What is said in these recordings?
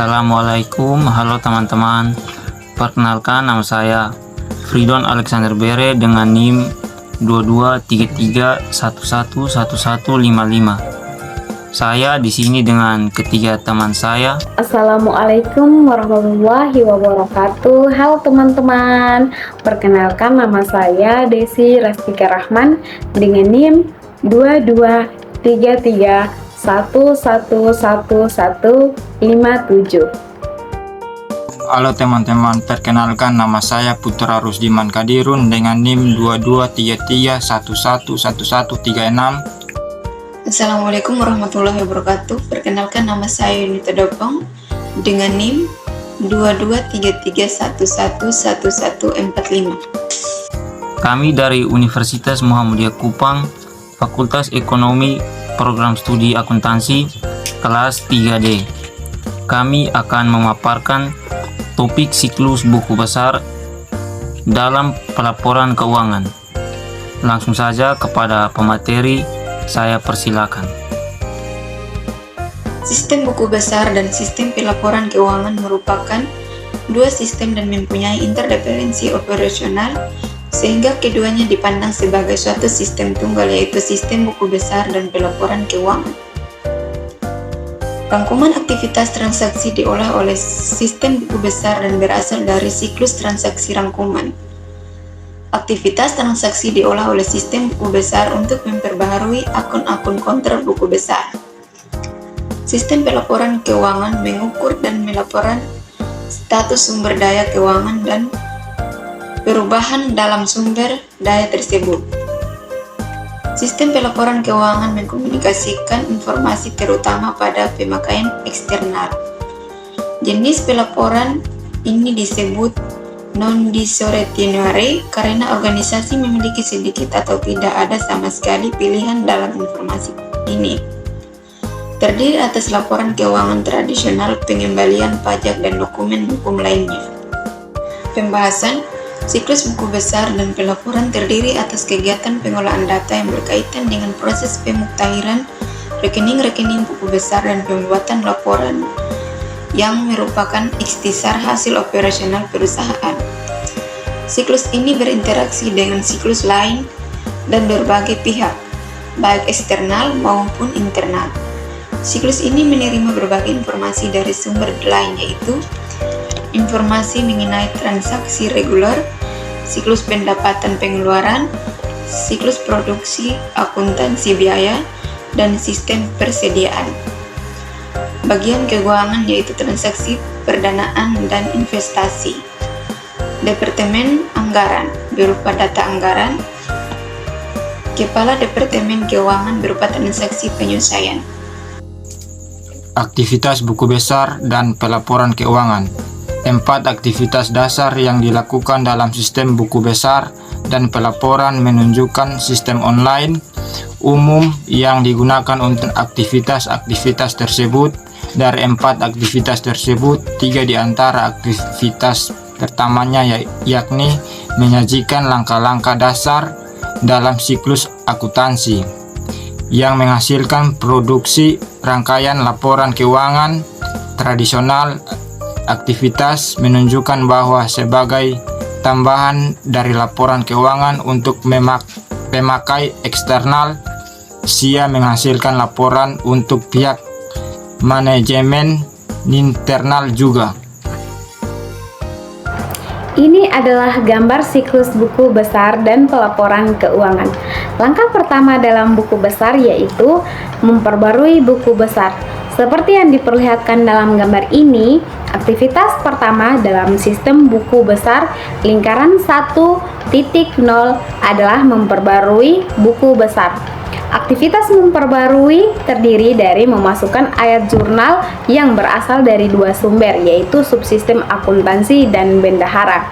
Assalamualaikum, halo teman-teman. Perkenalkan, nama saya Fridon Alexander Bere dengan NIM 2233111155. Saya di sini dengan ketiga teman saya. Assalamualaikum warahmatullahi wabarakatuh. Halo teman-teman, perkenalkan nama saya Desi Rastika Rahman dengan NIM 2233111157. Halo teman-teman, perkenalkan nama saya Putra Rusdiman Kadirun dengan NIM 2233111136. Assalamualaikum warahmatullahi wabarakatuh. Perkenalkan nama saya Yunita Dopong dengan NIM 2233111145. Kami dari Universitas Muhammadiyah Kupang, Fakultas Ekonomi, Program Studi Akuntansi, kelas 3D. Kami akan memaparkan topik siklus buku besar dalam pelaporan keuangan. Langsung saja kepada pemateri, saya persilakan. Sistem buku besar dan sistem pelaporan keuangan merupakan dua sistem dan mempunyai interdependensi operasional, sehingga keduanya dipandang sebagai suatu sistem tunggal, yaitu sistem buku besar dan pelaporan keuangan. Rangkuman aktivitas transaksi diolah oleh sistem buku besar dan berasal dari siklus transaksi rangkuman. Aktivitas transaksi diolah oleh sistem buku besar untuk memperbaharui akun-akun kontrak buku besar. Sistem pelaporan keuangan mengukur dan melaporkan status sumber daya keuangan dan perubahan dalam sumber daya tersebut. Sistem pelaporan keuangan mengkomunikasikan informasi terutama pada pemakaian eksternal. Jenis pelaporan ini disebut non-discretionary karena organisasi memiliki sedikit atau tidak ada sama sekali pilihan dalam informasi ini. Terdiri atas laporan keuangan tradisional, pengembalian pajak, dan dokumen hukum lainnya. Pembahasan siklus buku besar dan pelaporan terdiri atas kegiatan pengolahan data yang berkaitan dengan proses pemuktahiran rekening-rekening buku besar dan pembuatan laporan yang merupakan ikhtisar hasil operasional perusahaan. Siklus ini berinteraksi dengan siklus lain dan berbagai pihak, baik eksternal maupun internal. Siklus ini menerima berbagai informasi dari sumber lain, yaitu informasi mengenai transaksi reguler, siklus pendapatan pengeluaran, siklus produksi, akuntansi biaya, dan sistem persediaan. Bagian keuangan yaitu transaksi perdanaan dan investasi. Departemen anggaran berupa data anggaran. Kepala Departemen Keuangan berupa transaksi penyelesaian. Aktivitas buku besar dan pelaporan keuangan. 4 aktivitas dasar yang dilakukan dalam sistem buku besar dan pelaporan menunjukkan sistem online umum yang digunakan untuk aktivitas-aktivitas tersebut. Dari 4 aktivitas tersebut, 3 di antara aktivitas pertamanya yakni menyajikan langkah-langkah dasar dalam siklus akuntansi yang menghasilkan produksi rangkaian laporan keuangan tradisional. Aktivitas menunjukkan bahwa sebagai tambahan dari laporan keuangan untuk pemakai eksternal, SIA menghasilkan laporan untuk pihak manajemen internal juga. Ini adalah gambar siklus buku besar dan pelaporan keuangan. Langkah pertama dalam buku besar yaitu memperbarui buku besar. Seperti yang diperlihatkan dalam gambar ini, aktivitas pertama dalam sistem buku besar lingkaran 1.0 adalah memperbarui buku besar. Aktivitas memperbarui terdiri dari memasukkan ayat jurnal yang berasal dari 2 sumber, yaitu subsistem akuntansi dan bendahara.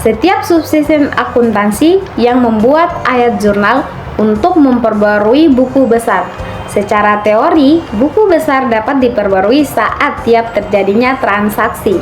Setiap subsistem akuntansi yang membuat ayat jurnal untuk memperbarui buku besar. Secara teori, buku besar dapat diperbarui saat tiap terjadinya transaksi.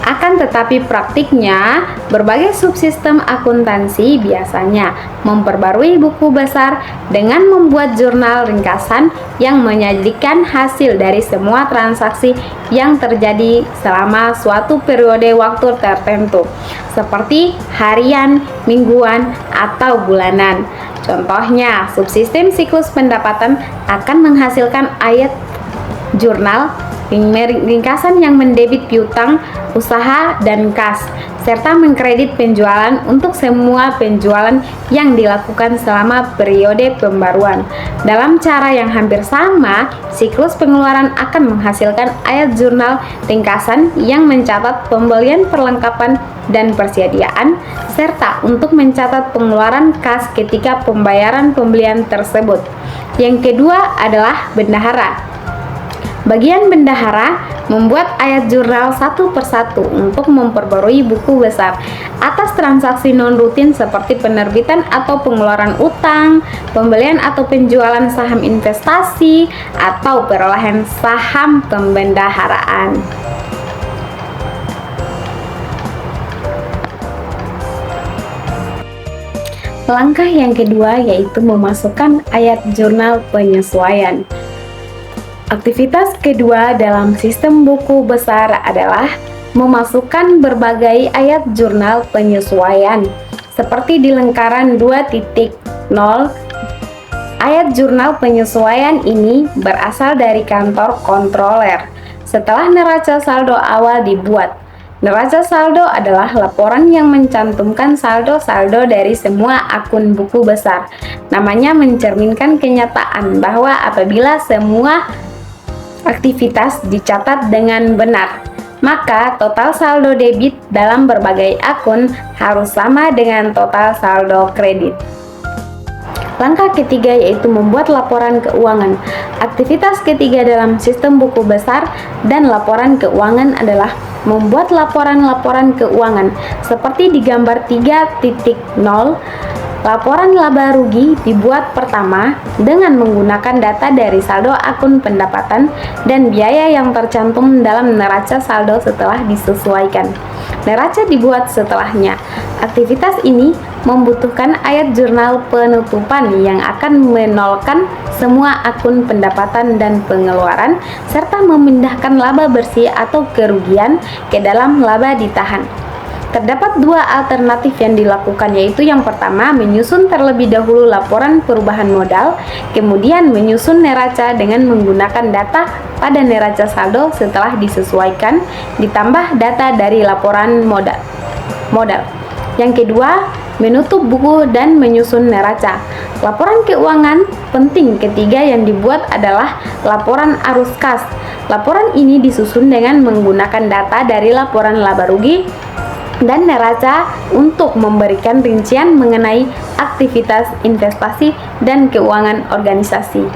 Akan tetapi praktiknya, berbagai subsistem akuntansi biasanya memperbarui buku besar dengan membuat jurnal ringkasan yang menyajikan hasil dari semua transaksi yang terjadi selama suatu periode waktu tertentu, seperti harian, mingguan, atau bulanan. Contohnya, subsistem siklus pendapatan akan menghasilkan ayat jurnal ringkasan yang mendebit piutang, usaha, dan kas, serta mengkredit penjualan untuk semua penjualan yang dilakukan selama periode pembaruan. Dalam cara yang hampir sama, siklus pengeluaran akan menghasilkan ayat jurnal ringkasan yang mencatat pembelian perlengkapan dan persediaan, serta untuk mencatat pengeluaran kas ketika pembayaran pembelian tersebut. Yang kedua adalah bendahara. Bagian bendahara membuat ayat jurnal satu persatu untuk memperbarui buku besar atas transaksi non-rutin seperti penerbitan atau pengeluaran utang, pembelian atau penjualan saham investasi, atau perolehan saham pembendaharaan. Langkah yang kedua yaitu memasukkan ayat jurnal penyesuaian. Aktivitas kedua dalam sistem buku besar adalah memasukkan berbagai ayat jurnal penyesuaian seperti di lingkaran 2.0. Ayat jurnal penyesuaian ini berasal dari kantor kontroler. Setelah neraca saldo awal dibuat, neraca saldo adalah laporan yang mencantumkan saldo-saldo dari semua akun buku besar. Namanya mencerminkan kenyataan bahwa apabila semua aktivitas dicatat dengan benar, maka total saldo debit dalam berbagai akun harus sama dengan total saldo kredit. Langkah ketiga yaitu membuat laporan keuangan. Aktivitas ketiga dalam sistem buku besar dan laporan keuangan adalah membuat laporan-laporan keuangan seperti di gambar 3.0. Laporan laba rugi dibuat pertama dengan menggunakan data dari saldo akun pendapatan dan biaya yang tercantum dalam neraca saldo setelah disesuaikan. Neraca dibuat setelahnya. Aktivitas ini membutuhkan ayat jurnal penutupan yang akan menolkan semua akun pendapatan dan pengeluaran serta memindahkan laba bersih atau kerugian ke dalam laba ditahan. Terdapat dua alternatif yang dilakukan, yaitu yang pertama menyusun terlebih dahulu laporan perubahan modal, kemudian menyusun neraca dengan menggunakan data pada neraca saldo setelah disesuaikan, ditambah data dari laporan modal. Yang kedua, menutup buku dan menyusun neraca. Laporan keuangan penting ketiga yang dibuat adalah laporan arus kas. Laporan ini disusun dengan menggunakan data dari laporan laba rugi dan neraca untuk memberikan rincian mengenai aktivitas investasi dan keuangan organisasi.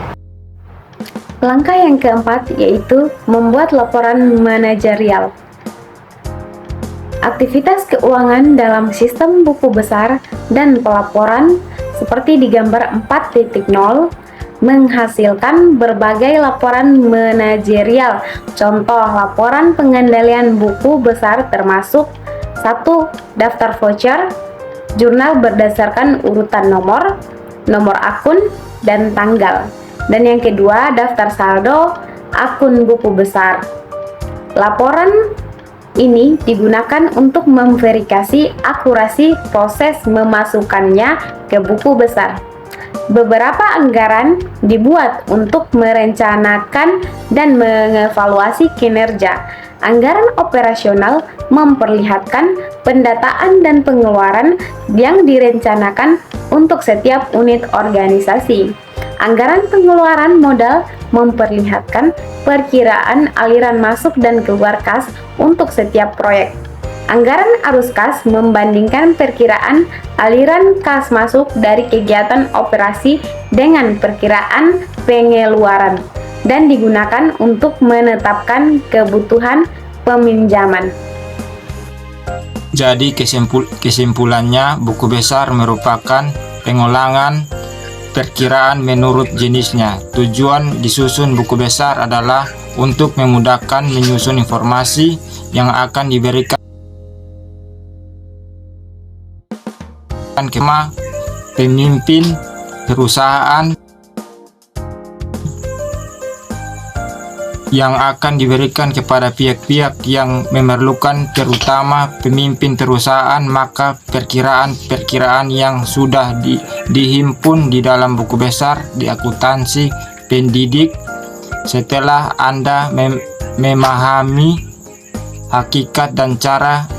Langkah yang keempat yaitu membuat laporan manajerial. Aktivitas keuangan dalam sistem buku besar dan pelaporan seperti di gambar 4.0 menghasilkan berbagai laporan manajerial. Contoh laporan pengendalian buku besar termasuk 1. Daftar voucher, jurnal berdasarkan urutan nomor akun, dan tanggal. Dan yang kedua, daftar saldo akun buku besar. Laporan ini digunakan untuk memverifikasi akurasi proses memasukkannya ke buku besar. Beberapa anggaran dibuat untuk merencanakan dan mengevaluasi kinerja. Anggaran operasional memperlihatkan pendataan dan pengeluaran yang direncanakan untuk setiap unit organisasi. Anggaran pengeluaran modal memperlihatkan perkiraan aliran masuk dan keluar kas untuk setiap proyek. Anggaran arus kas membandingkan perkiraan aliran kas masuk dari kegiatan operasi dengan perkiraan pengeluaran dan digunakan untuk menetapkan kebutuhan peminjaman. Jadi kesimpulannya, buku besar merupakan pengulangan perkiraan menurut jenisnya. Tujuan disusun buku besar adalah untuk memudahkan menyusun informasi yang akan diberikan kema pemimpin perusahaan yang akan diberikan kepada pihak-pihak yang memerlukan, terutama pemimpin perusahaan, maka perkiraan-perkiraan yang sudah dihimpun di dalam buku besar di akuntansi pendidik. Setelah Anda memahami hakikat dan cara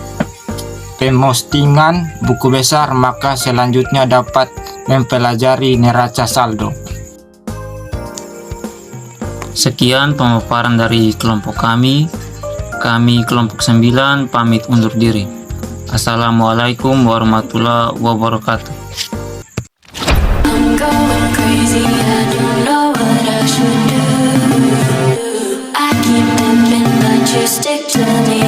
pemostingan buku besar, maka selanjutnya dapat mempelajari neraca saldo. Sekian pemaparan dari kelompok kami. Kami kelompok 9 pamit undur diri. Assalamualaikum warahmatullahi wabarakatuh. I'm going crazy, I don't know what I should do. I keep dipping, but you stick to me.